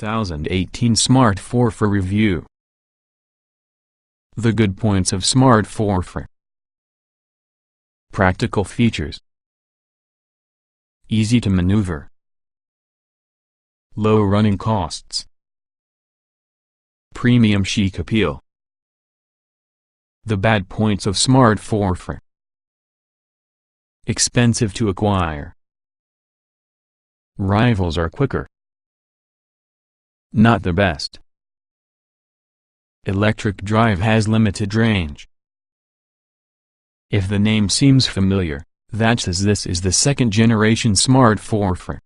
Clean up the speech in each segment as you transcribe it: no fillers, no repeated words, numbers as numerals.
2018 Smart Forfour Review. The good points of Smart Forfour. Practical features. Easy to maneuver. Low running costs. Premium chic appeal. The bad points of Smart Forfour. Expensive to acquire. Rivals are quicker. Not the best. Electric drive has limited range. If the name seems familiar, that's as this is the second-generation Smart Forfour.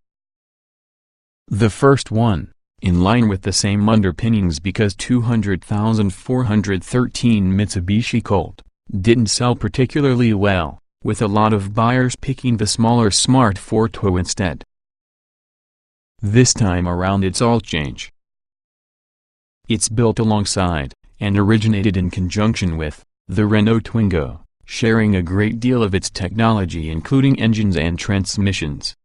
The first one, in line with the same underpinnings because 200,413 Mitsubishi Colt, didn't sell particularly well, with a lot of buyers picking the smaller Smart Fortwo instead. This time around it's all change. It's built alongside, and originated in conjunction with, the Renault Twingo, sharing a great deal of its technology including engines and transmissions.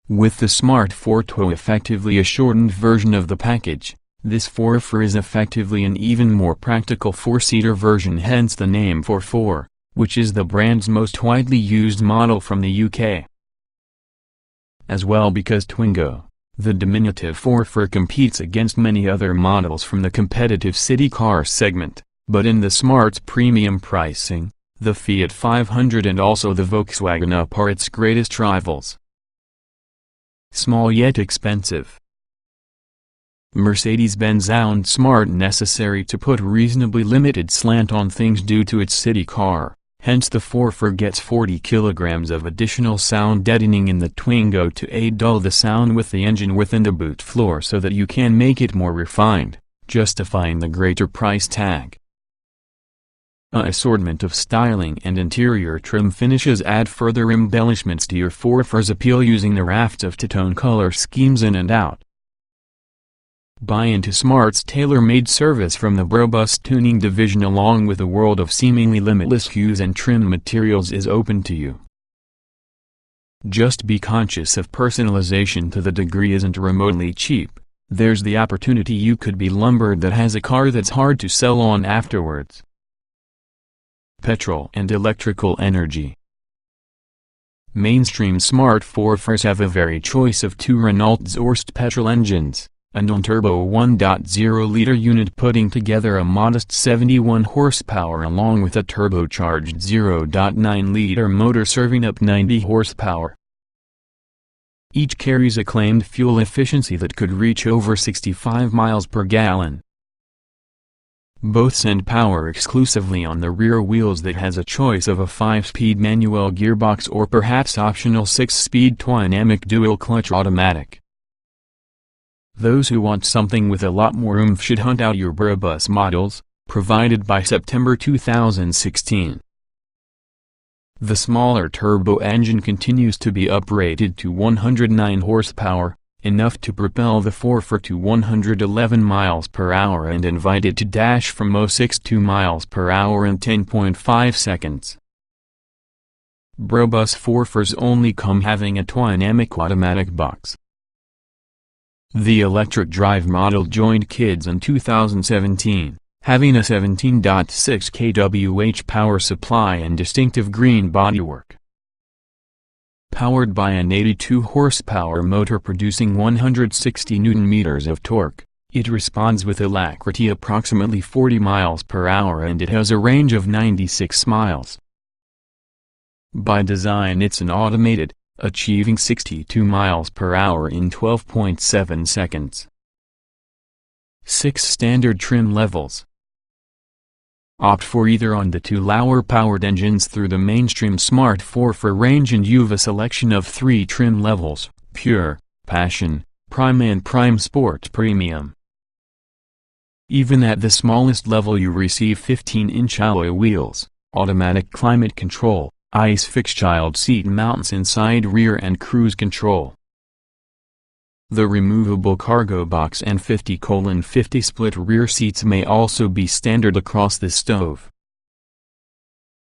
With the Smart Fortwo effectively a shortened version of the package, this Forfour is effectively an even more practical four-seater version, hence the name Forfour, which is the brand's most widely used model from the UK. As well because Twingo, the diminutive Forfour, competes against many other models from the competitive city car segment, but in the Smart's premium pricing, the Fiat 500 and also the Volkswagen Up are its greatest rivals. Small yet expensive. Mercedes-Benz found Smart necessary to put reasonably limited slant on things due to its city car, hence the Forfour gets 40 kilograms of additional sound deadening in the Twingo to aid dull the sound with the engine within the boot floor so that you can make it more refined, justifying the greater price tag. An assortment of styling and interior trim finishes add further embellishments to your Forfour's appeal using the raft of two-tone color schemes in and out. Buy into Smart's tailor-made service from the robust tuning division along with a world of seemingly limitless hues and trim materials is open to you. Just be conscious of personalization to the degree isn't remotely cheap. There's the opportunity you could be lumbered that has a car that's hard to sell on afterwards. Petrol and electrical energy. Mainstream Smart Forfours have a varied choice of two Renault Twingo petrol engines, a non-turbo 1.0-liter unit putting together a modest 71 horsepower along with a turbocharged 0.9-liter motor serving up 90 horsepower. Each carries a claimed fuel efficiency that could reach over 65 miles per gallon. Both send power exclusively on the rear wheels that has a choice of a 5-speed manual gearbox or perhaps optional 6-speed dynamic dual-clutch automatic. Those who want something with a lot more oomph should hunt out your Brabus models, provided by September 2016. The smaller turbo engine continues to be uprated to 109 horsepower, enough to propel the Forfour to 111 miles per hour and invite it to dash from 062 miles per hour in 10.5 seconds. Brabus Forfours only come having a dynamic automatic box. The electric drive model joined Kids in 2017, having a 17.6 kWh power supply and distinctive green bodywork. Powered by an 82 horsepower motor producing 160 Nm of torque, it responds with alacrity approximately 40 miles per hour and it has a range of 96 miles. By design it's an automated, achieving 62 miles per hour in 12.7 seconds. 6 standard trim levels. Opt for either on the two lower-powered engines through the mainstream Smart Forfour range and you've a selection of 3 trim levels: Pure, Passion, Prime and Prime Sport Premium. Even at the smallest level you receive 15-inch alloy wheels, automatic climate control, ICE-FIX child seat mounts inside rear and cruise control. The removable cargo box and 50/50 split rear seats may also be standard across the stove.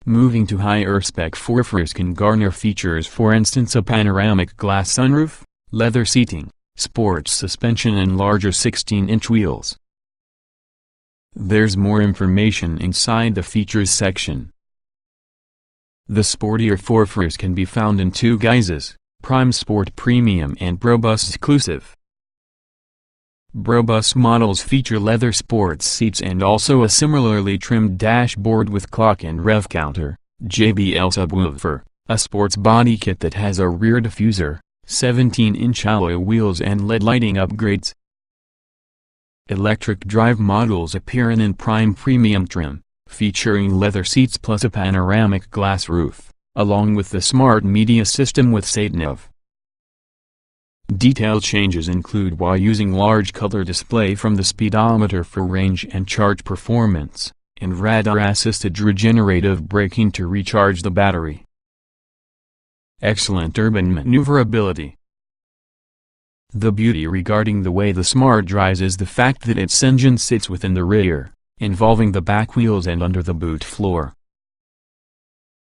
Moving to higher spec Forfours can garner features, for instance a panoramic glass sunroof, leather seating, sports suspension and larger 16-inch wheels. There's more information inside the features section. The sportier Forfours can be found in two guises, Prime Sport Premium and Brobus Exclusive. Brobus models feature leather sports seats and also a similarly trimmed dashboard with clock and rev counter, JBL subwoofer, a sports body kit that has a rear diffuser, 17-inch alloy wheels and LED lighting upgrades. Electric drive models appear in Prime Premium trim, featuring leather seats plus a panoramic glass roof, along with the smart media system with SatNav. Detail changes include while using large color display from the speedometer for range and charge performance, and radar-assisted regenerative braking to recharge the battery. Excellent urban maneuverability. The beauty regarding the way the Smart drives is the fact that its engine sits within the rear, involving the back wheels and under the boot floor.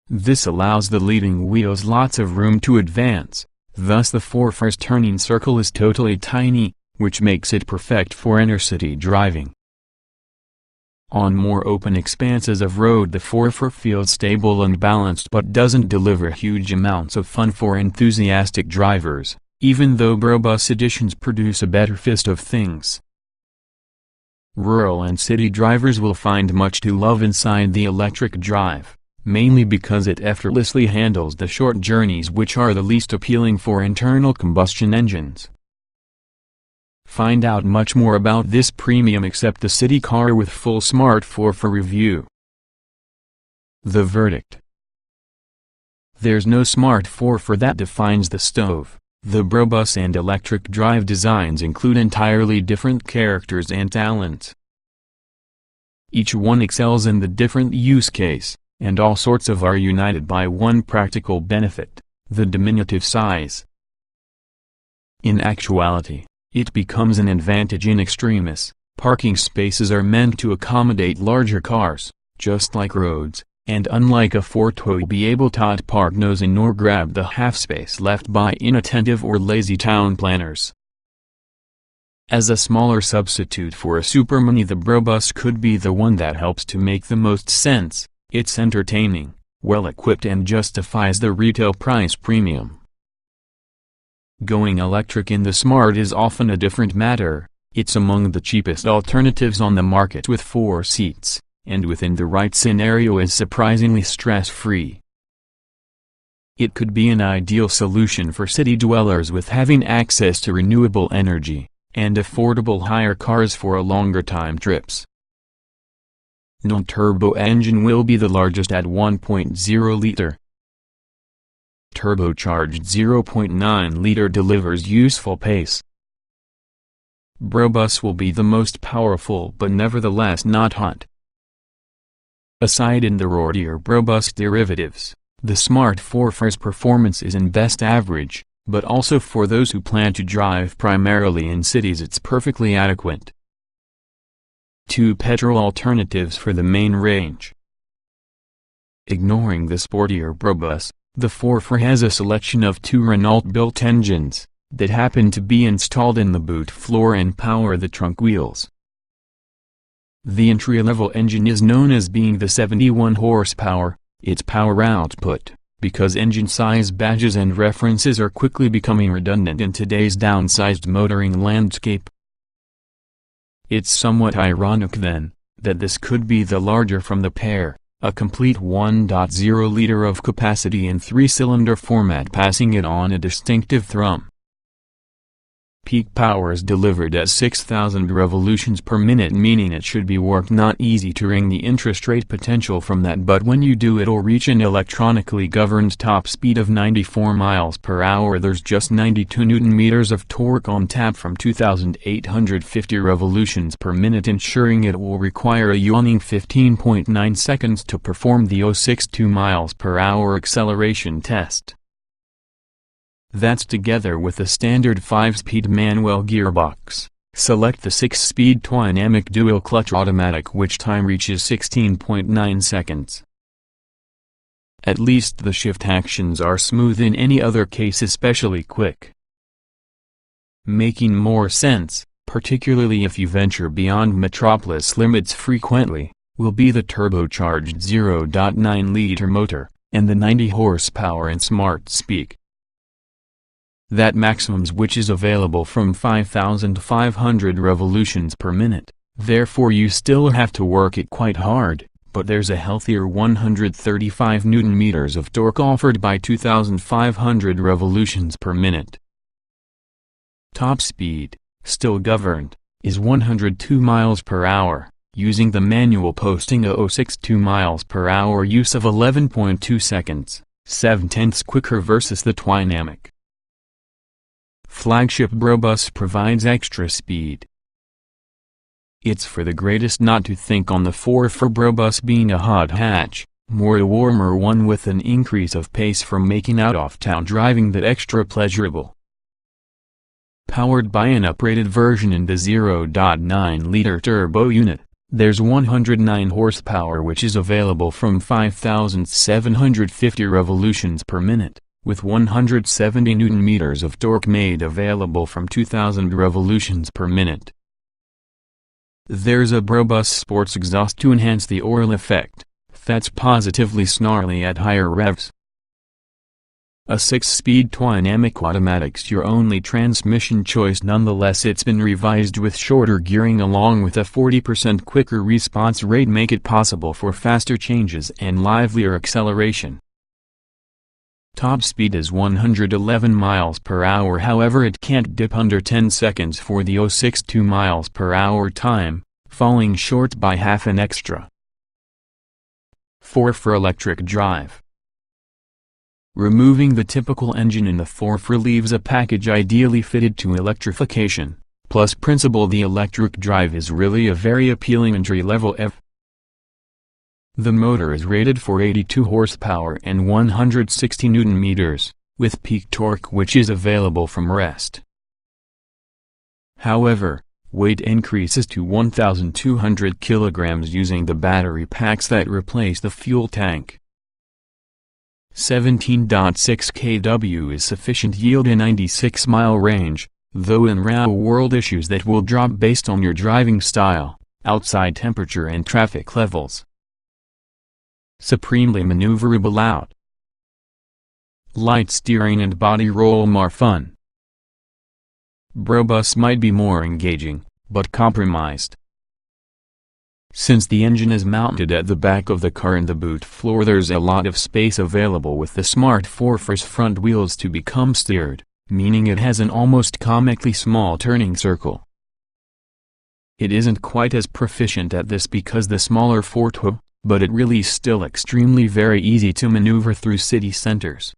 This allows the leading wheels lots of room to advance, thus the Forfour's turning circle is totally tiny, which makes it perfect for inner-city driving. On more open expanses of road the Forfour feels stable and balanced but doesn't deliver huge amounts of fun for enthusiastic drivers, even though Brobus editions produce a better fist of things. Rural and city drivers will find much to love inside the electric drive, mainly because it effortlessly handles the short journeys which are the least appealing for internal combustion engines. Find out much more about this premium except the city car with full Smart Forfour review. The verdict. There's no Smart Forfour that defines the stove. The Brobus and electric drive designs include entirely different characters and talents. Each one excels in the different use case, and all sorts of are united by one practical benefit, the diminutive size. In actuality, it becomes an advantage in extremis. Parking spaces are meant to accommodate larger cars, just like roads, and unlike a Fortwo be able to park nose in nor grab the half space left by inattentive or lazy town planners. As a smaller substitute for a supermini, the Brobus could be the one that helps to make the most sense. It's entertaining, well-equipped and justifies the retail price premium. Going electric in the Smart is often a different matter. It's among the cheapest alternatives on the market with 4 seats, and within the right scenario is surprisingly stress-free. It could be an ideal solution for city dwellers with having access to renewable energy, and affordable hire cars for longer time trips. Non-turbo engine will be the largest at 1.0 liter. Turbocharged 0.9 liter delivers useful pace. Brobus will be the most powerful but nevertheless not hot. Aside in the roadier Brobus derivatives, the Smart Forfour's performance is in best average, but also for those who plan to drive primarily in cities it's perfectly adequate. 2 petrol alternatives for the main range. Ignoring the sportier Brobus, the Forfour has a selection of 2 Renault-built engines, that happen to be installed in the boot floor and power the trunk wheels. The entry-level engine is known as being the 71 horsepower, its power output, because engine size badges and references are quickly becoming redundant in today's downsized motoring landscape. It's somewhat ironic then, that this could be the larger from the pair, a complete 1.0 liter of capacity in 3-cylinder format, passing it on a distinctive thrum. Peak power is delivered at 6,000 revolutions per minute, meaning it should be work not easy to wring the interest rate potential from that, but when you do it'll reach an electronically governed top speed of 94 miles per hour. There's just 92 Nm of torque on tap from 2,850 revolutions per minute, ensuring it will require a yawning 15.9 seconds to perform the 062 miles per hour acceleration test. That's together with the standard 5-speed manual gearbox. Select the 6-speed dynamic dual-clutch automatic, which time reaches 16.9 seconds. At least the shift actions are smooth, in any other case especially quick. making more sense, particularly if you venture beyond metropolis limits frequently, will be the turbocharged 0.9-liter motor, and the 90 horsepower and Smart Speak. That maximums which is available from 5,500 revolutions per minute, therefore you still have to work it quite hard, but there's a healthier 135 Nm of torque offered by 2,500 revolutions per minute. Top speed, still governed, is 102 miles per hour, using the manual posting a 0.62 miles per hour use of 11.2 seconds, 7/10 quicker versus the Twinamic. Flagship Brobus provides extra speed. It's for the greatest not to think on the Forfour Brobus being a hot hatch, more a warmer one with an increase of pace from making out off-town driving that extra pleasurable. Powered by an uprated version in the 0.9-liter turbo unit, there's 109 horsepower which is available from 5,750 revolutions per minute, with 170 Nm of torque made available from 2,000 revolutions per minute. There's a Brobus Sports exhaust to enhance the oil effect, that's positively snarly at higher revs. A 6-speed Twinamic automatic's your only transmission choice. Nonetheless, it's been revised with shorter gearing along with a 40% quicker response rate, make it possible for faster changes and livelier acceleration. Top speed is 111 miles per hour, however it can't dip under 10 seconds for the 0.62 miles per hour time, falling short by half an extra. Forfour electric drive. Removing the typical engine in the Forfour leaves a package ideally fitted to electrification, plus principle the electric drive is really a very appealing entry-level EV. The motor is rated for 82 horsepower and 160 Nm, with peak torque which is available from rest. However, weight increases to 1,200 kilograms using the battery packs that replace the fuel tank. 17.6 kW is sufficient yield in 96-mile range, though in real-world issues that will drop based on your driving style, outside temperature and traffic levels. Supremely maneuverable out. Light steering and body roll more fun. Brobus might be more engaging, but compromised. Since the engine is mounted at the back of the car in the boot floor, there's a lot of space available with the Smart Forfour's front wheels to become steered, meaning it has an almost comically small turning circle. It isn't quite as proficient at this because the smaller Fortwo, but it really is still extremely very easy to maneuver through city centers.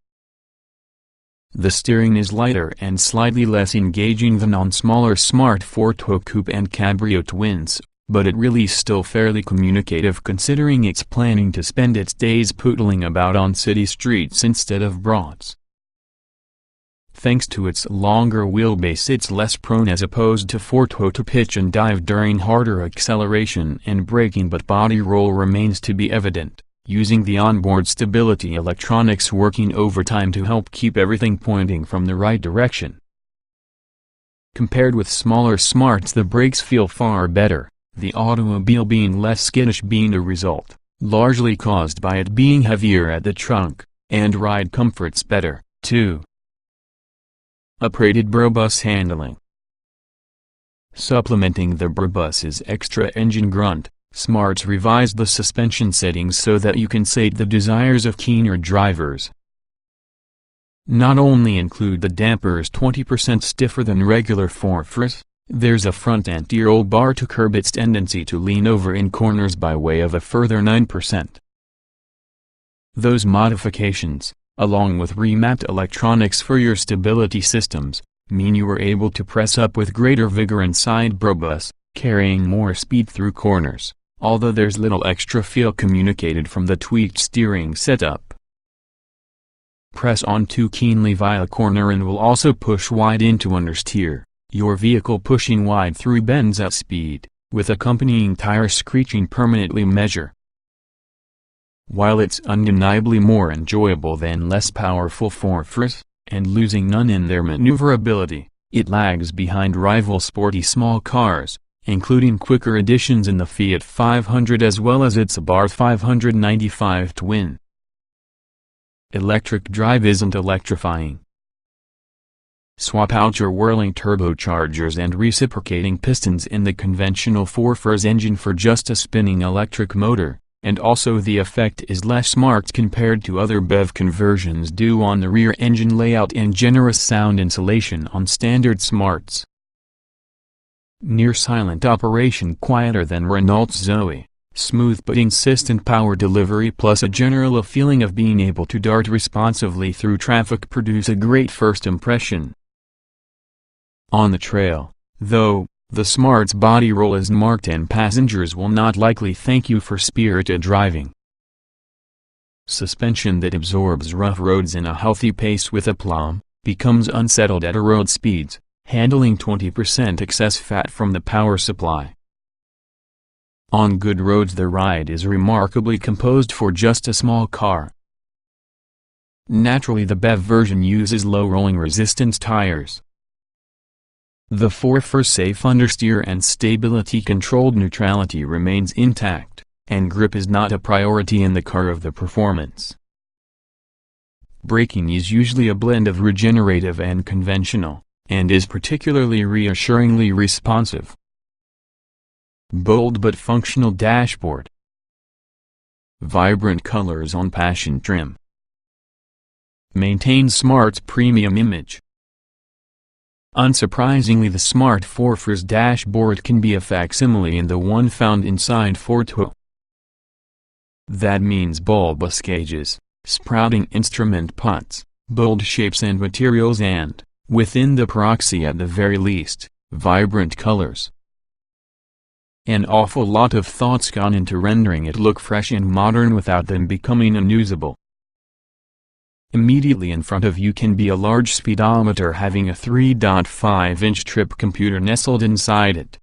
The steering is lighter and slightly less engaging than on smaller Smart Fortwo Coupe and Cabrio twins, but it really is still fairly communicative considering it's planning to spend its days poodling about on city streets instead of broads. Thanks to its longer wheelbase, it's less prone as opposed to Fortwo to pitch and dive during harder acceleration and braking, but body roll remains to be evident, using the onboard stability electronics working overtime to help keep everything pointing from the right direction. Compared with smaller Smarts, the brakes feel far better, the automobile being less skittish being a result, largely caused by it being heavier at the trunk, and ride comfort's better, too. Uprated Brobus handling. Supplementing the Brobus's extra engine grunt, Smart's revised the suspension settings so that you can sate the desires of keener drivers. Not only include the dampers 20% stiffer than regular Forfours, there's a front anti-roll bar to curb its tendency to lean over in corners by way of a further 9%. Those modifications, along with remapped electronics for your stability systems, mean you were able to press up with greater vigor inside Brobus, carrying more speed through corners, although there's little extra feel communicated from the tweaked steering setup. Press on too keenly via corner and will also push wide into understeer, your vehicle pushing wide through bends at speed, with accompanying tire screeching permanently measure. While it's undeniably more enjoyable than less powerful Forfours, and losing none in their maneuverability, It lags behind rival sporty small cars, including quicker additions in the Fiat 500 as well as its Abarth 595 twin. Electric drive isn't electrifying. Swap out your whirling turbochargers and reciprocating pistons in the conventional Forfour's engine for just a spinning electric motor, and also the effect is less marked compared to other BEV conversions due on the rear engine layout and generous sound insulation on standard Smarts. Near silent operation, quieter than Renault's Zoe, smooth but insistent power delivery plus a general feeling of being able to dart responsively through traffic produce a great first impression. On the trail, though, the Smart's body roll is marked and passengers will not likely thank you for spirited driving. Suspension that absorbs rough roads in a healthy pace with aplomb, becomes unsettled at road speeds, handling 20% excess fat from the power supply. On good roads the ride is remarkably composed for just a small car. Naturally the BEV version uses low rolling resistance tires. The Forfour's safe understeer and stability-controlled neutrality remains intact, and grip is not a priority in the car of the performance. Braking is usually a blend of regenerative and conventional, and is particularly reassuringly responsive. Bold but functional dashboard. Vibrant colors on Passion trim. Maintains Smart's premium image. Unsurprisingly, the Smart Forfour's dashboard can be a facsimile in the one found inside Fortwo. That means bulbous gauges, sprouting instrument pots, bold shapes and materials and, within the proxy at the very least, vibrant colors. An awful lot of thought's gone into rendering it look fresh and modern without them becoming unusable. Immediately in front of you can be a large speedometer having a 3.5-inch trip computer nestled inside it.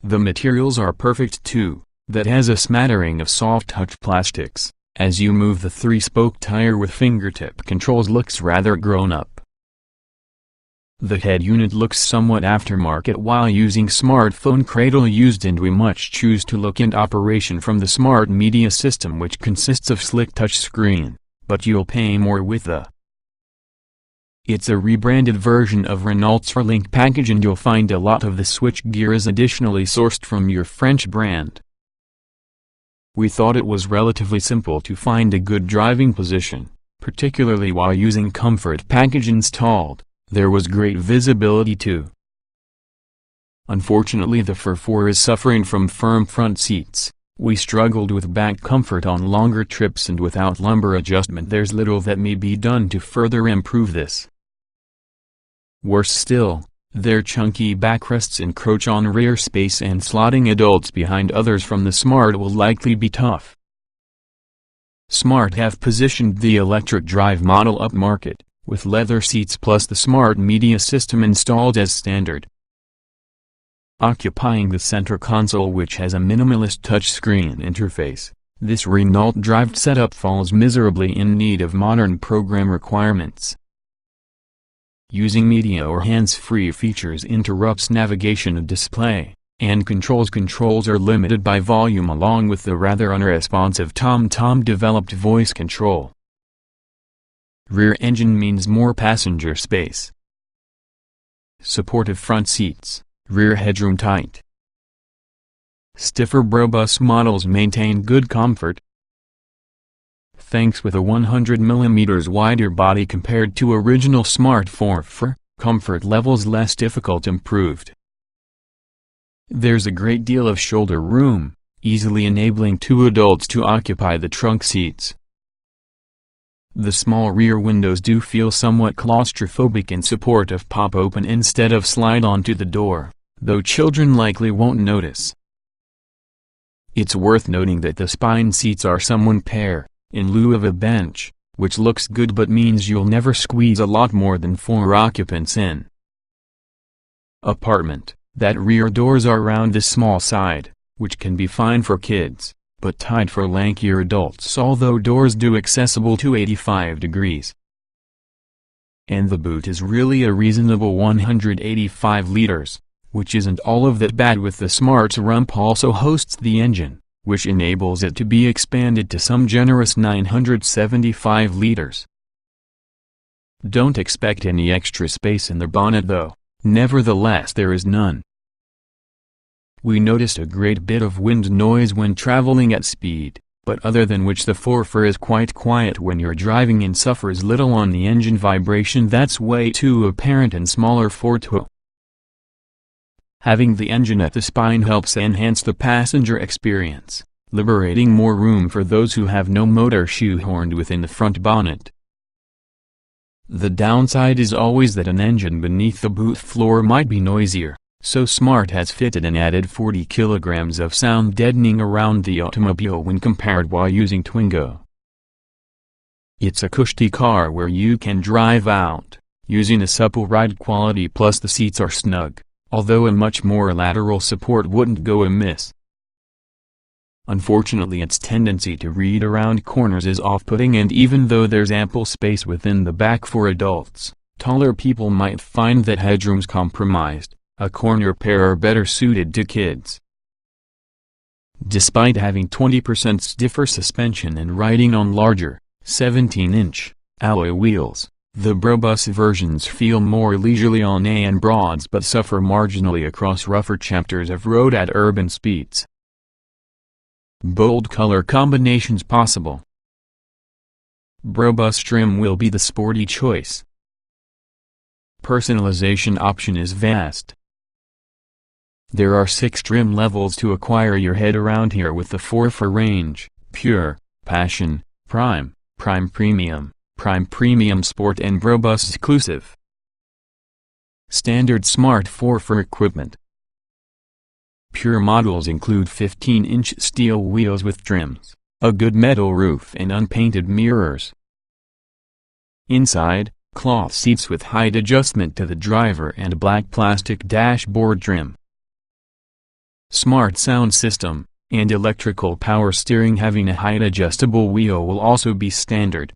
The materials are perfect too, that has a smattering of soft-touch plastics. As you move the 3-spoke tire with fingertip controls looks rather grown-up. The head unit looks somewhat aftermarket while using smartphone cradle used, and we much choose to look at operation from the Smart Media system, which consists of slick touch screen. But you'll pay more with the. It's a rebranded version of Renault's Link package, and you'll find a lot of the switch gear is additionally sourced from your French brand. We thought it was relatively simple to find a good driving position, particularly while using comfort package installed. There was great visibility too. Unfortunately the Forfour is suffering from firm front seats. We struggled with back comfort on longer trips, and without lumbar adjustment there's little that may be done to further improve this. Worse still, their chunky backrests encroach on rear space, and slotting adults behind others from the Smart will likely be tough. Smart have positioned the electric drive model upmarket, with leather seats plus the Smart Media system installed as standard. Occupying the center console, which has a minimalist touchscreen interface, this Renault drive setup falls miserably in need of modern program requirements. Using media or hands-free features interrupts navigation of display, and controls are limited by volume along with the rather unresponsive TomTom developed voice control. Rear engine means more passenger space. Supportive front seats. Rear headroom tight. Stiffer Brobus models maintain good comfort. Thanks with a 100 mm wider body compared to original Smart Forfour, comfort levels less difficult improved. There's a great deal of shoulder room, easily enabling 2 adults to occupy the trunk seats. The small rear windows do feel somewhat claustrophobic in support of pop open instead of slide onto the door, though children likely won't notice. It's worth noting that the spine seats are someone pair, in lieu of a bench, which looks good but means you'll never squeeze a lot more than 4 occupants in. Apartment, that rear doors are round the small side, which can be fine for kids, but tight for lankier adults, although doors do accessible to 85 degrees. and the boot is really a reasonable 185 liters, which isn't all of that bad. With the Smart's rump also hosts the engine, which enables it to be expanded to some generous 975 liters. Don't expect any extra space in the bonnet though, nevertheless there is none. We noticed a great bit of wind noise when traveling at speed, but other than which the Forfour is quite quiet when you're driving and suffers little on the engine vibration that's way too apparent in smaller Fortwo. Having the engine at the spine helps enhance the passenger experience, liberating more room for those who have no motor shoehorned within the front bonnet. The downside is always that an engine beneath the boot floor might be noisier, so Smart has fitted and added 40 kilograms of sound deadening around the automobile when compared while using Twingo. It's a cushy car where you can drive out, using a supple ride quality, plus the seats are snug, although a much more lateral support wouldn't go amiss. Unfortunately its tendency to read around corners is off-putting, and even though there's ample space within the back for adults, taller people might find that headroom's compromised. A corner pair are better suited to kids. Despite having 20% stiffer suspension and riding on larger, 17-inch, alloy wheels, the Brobus versions feel more leisurely on A and broads but suffer marginally across rougher chapters of road at urban speeds. Bold color combinations possible. Brobus trim will be the sporty choice. Personalization option is vast. There are 6 trim levels to acquire your head around here with the Forfour range: Pure, Passion, Prime, Prime Premium, Prime Premium Sport and Brobus Exclusive. Standard Smart Forfour equipment. Pure models include 15-inch steel wheels with trims, a good metal roof and unpainted mirrors. Inside, cloth seats with height adjustment to the driver and black plastic dashboard trim. Smart sound system, and electrical power steering. Having a height-adjustable wheel will also be standard.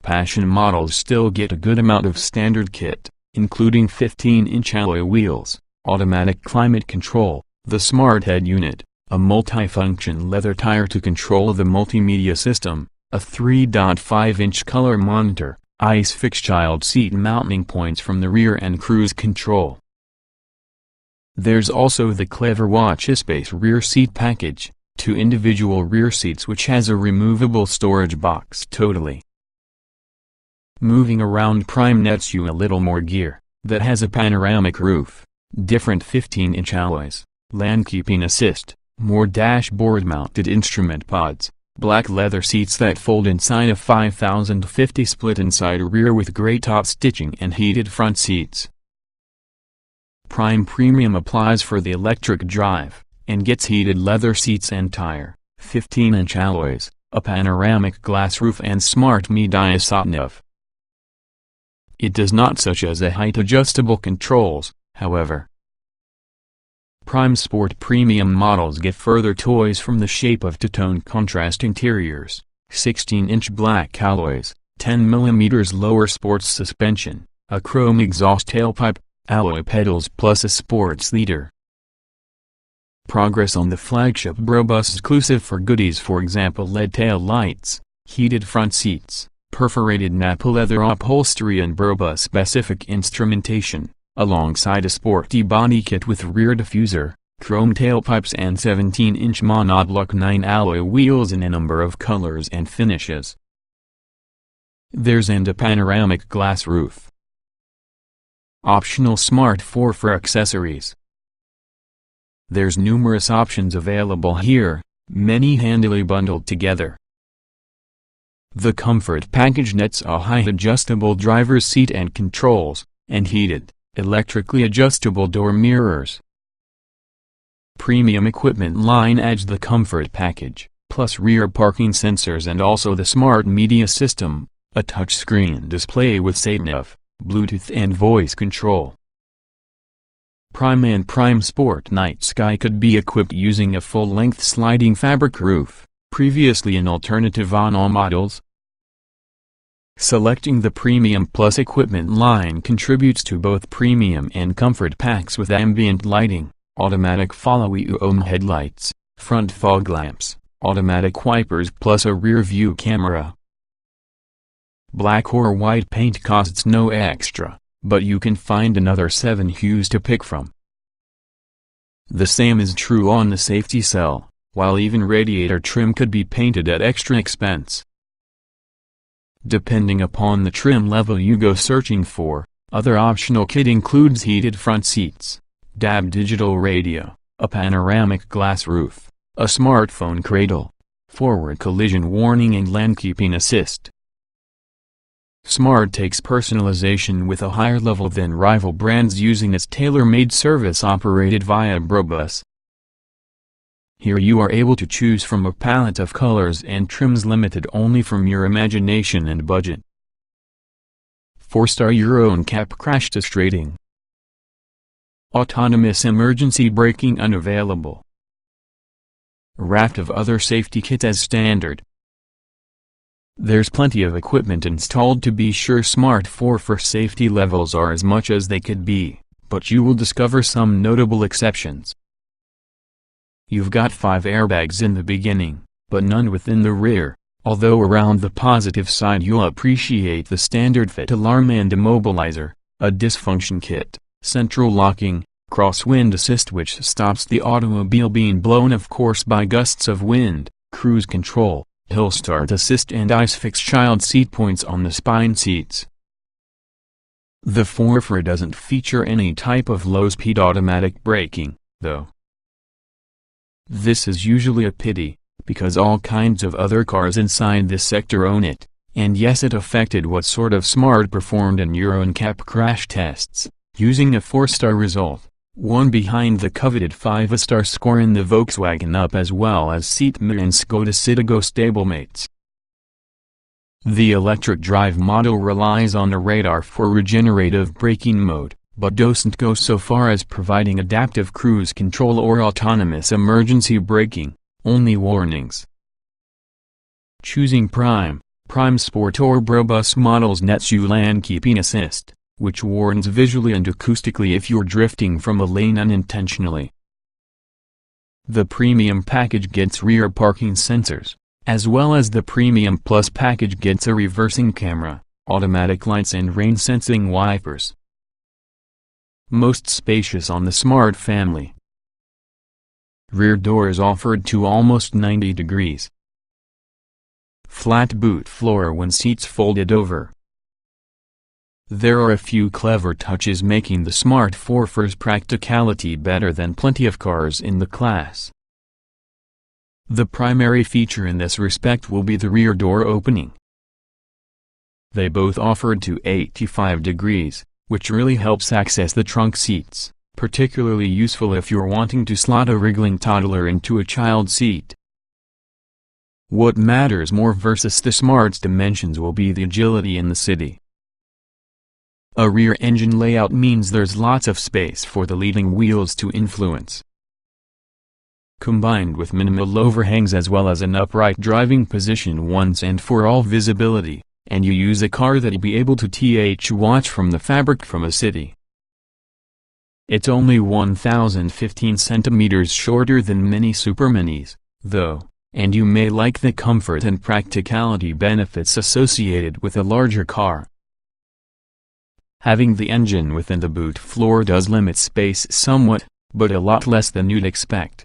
Passion models still get a good amount of standard kit, including 15-inch alloy wheels, automatic climate control, the Smart Head Unit, a multi-function leather tire to control the multimedia system, a 3.5-inch color monitor, ISOFIX child seat mounting points from the rear and cruise control. There's also the clever watch-space rear seat package, 2 individual rear seats which has a removable storage box. Totally. Moving around Prime nets you a little more gear, that has a panoramic roof, different 15-inch alloys, lane keeping assist, more dashboard-mounted instrument pods, black leather seats that fold inside, a 5050 split inside rear with grey top stitching and heated front seats. Prime Premium applies for the electric drive, and gets heated leather seats and tire, 15-inch alloys, a panoramic glass roof and Smart Media Sotnev. It does not, such as a height-adjustable controls, however. Prime Sport Premium models get further toys from the shape of two-tone contrast interiors, 16-inch black alloys, 10mm lower sports suspension, a chrome exhaust tailpipe, alloy pedals plus a sports leader. Progress on the flagship Brobus Exclusive for goodies, for example LED tail lights, heated front seats, perforated Napa leather upholstery and Brobus-specific instrumentation, alongside a sporty body kit with rear diffuser, chrome tailpipes and 17-inch monoblock 9 alloy wheels in a number of colors and finishes. There's a panoramic glass roof. Optional Smart Forfour accessories. There's numerous options available here, many handily bundled together. The Comfort package nets a height-adjustable driver's seat and controls, and heated, electrically adjustable door mirrors. Premium equipment line adds the Comfort package, plus rear parking sensors and also the Smart Media System, a touchscreen display with Sat-nav, Bluetooth and voice control. Prime and Prime Sport Night Sky could be equipped using a full-length sliding fabric roof, previously an alternative on all models. Selecting the Premium Plus equipment line contributes to both premium and comfort packs with ambient lighting, automatic follow-you-home headlights, front fog lamps, automatic wipers plus a rear-view camera. Black or white paint costs no extra, but you can find another 7 hues to pick from. The same is true on the safety cell, while even radiator trim could be painted at extra expense. Depending upon the trim level you go searching for, other optional kit includes heated front seats, DAB digital radio, a panoramic glass roof, a smartphone cradle, forward collision warning and lane keeping assist. Smart takes personalization with a higher level than rival brands using its tailor-made service operated via Brobus. Here you are able to choose from a palette of colors and trims limited only from your imagination and budget. 4-star Euro NCAP crash test rating. Autonomous emergency braking unavailable. Raft of other safety kits as standard. There's plenty of equipment installed to be sure Smart Forfour safety levels are as much as they could be, but you will discover some notable exceptions. You've got 5 airbags in the beginning, but none within the rear, although around the positive side you'll appreciate the standard fit alarm and immobilizer, a dysfunction kit, central locking, crosswind assist which stops the automobile being blown off course by gusts of wind, cruise control, hill start assist and ISOFIX child seat points on the spine seats. The Forfour doesn't feature any type of low-speed automatic braking, though. This is usually a pity, because all kinds of other cars inside this sector own it, and yes, it affected what sort of Smart performed in Euro NCAP crash tests, using a 4-star result, one behind the coveted 5-star score in the Volkswagen Up as well as Seatmate and Skoda Citigo stablemates. The electric drive model relies on the radar for regenerative braking mode, but doesn't go so far as providing adaptive cruise control or autonomous emergency braking, only warnings. Choosing Prime Sport or Brobus models nets you lane keeping assist, which warns visually and acoustically if you're drifting from a lane unintentionally. The Premium package gets rear parking sensors, as well as the Premium Plus package gets a reversing camera, automatic lights and rain-sensing wipers. Most spacious on the Smart family. Rear door is offered to almost 90 degrees. Flat boot floor when seats folded over. There are a few clever touches making the Smart Forfour's practicality better than plenty of cars in the class. The primary feature in this respect will be the rear door opening. They both offered to 85 degrees. Which really helps access the trunk seats, particularly useful if you're wanting to slot a wriggling toddler into a child seat. What matters more versus the Smart's dimensions will be the agility in the city. A rear engine layout means there's lots of space for the leading wheels to influence. Combined with minimal overhangs as well as an upright driving position once and for all visibility, and you use a car that'll be able to watch from the fabric from a city. It's only 1,015 centimeters shorter than many superminis, though, and you may like the comfort and practicality benefits associated with a larger car. Having the engine within the boot floor does limit space somewhat, but a lot less than you'd expect.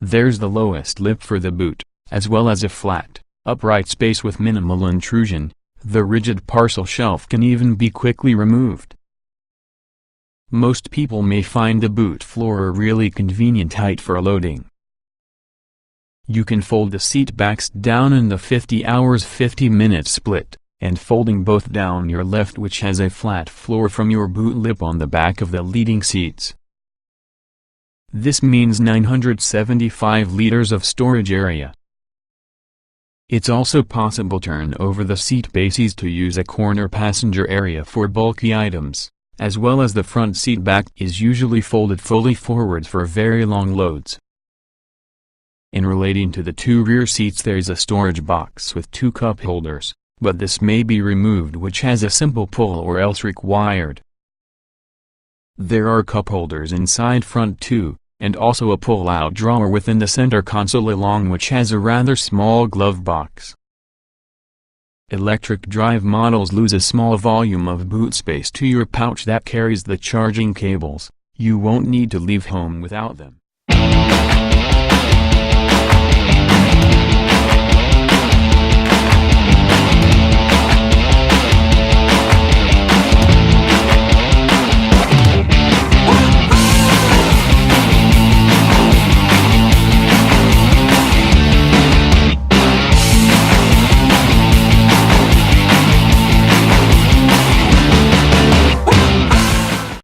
There's the lowest lip for the boot, as well as a flat, upright space with minimal intrusion. The rigid parcel shelf can even be quickly removed. Most people may find the boot floor a really convenient height for loading. You can fold the seat backs down in the 50 hours 50-minute split, and folding both down your left which has a flat floor from your boot lip on the back of the leading seats. This means 975 liters of storage area. It's also possible to turn over the seat bases to use a corner passenger area for bulky items, as well as the front seat back is usually folded fully forwards for very long loads. In relating to the 2 rear seats, there's a storage box with 2 cup holders, but this may be removed, which has a simple pull or else required. There are cup holders inside front too, and also a pull-out drawer within the center console along which has a rather small glove box. Electric drive models lose a small volume of boot space to your pouch that carries the charging cables. You won't need to leave home without them.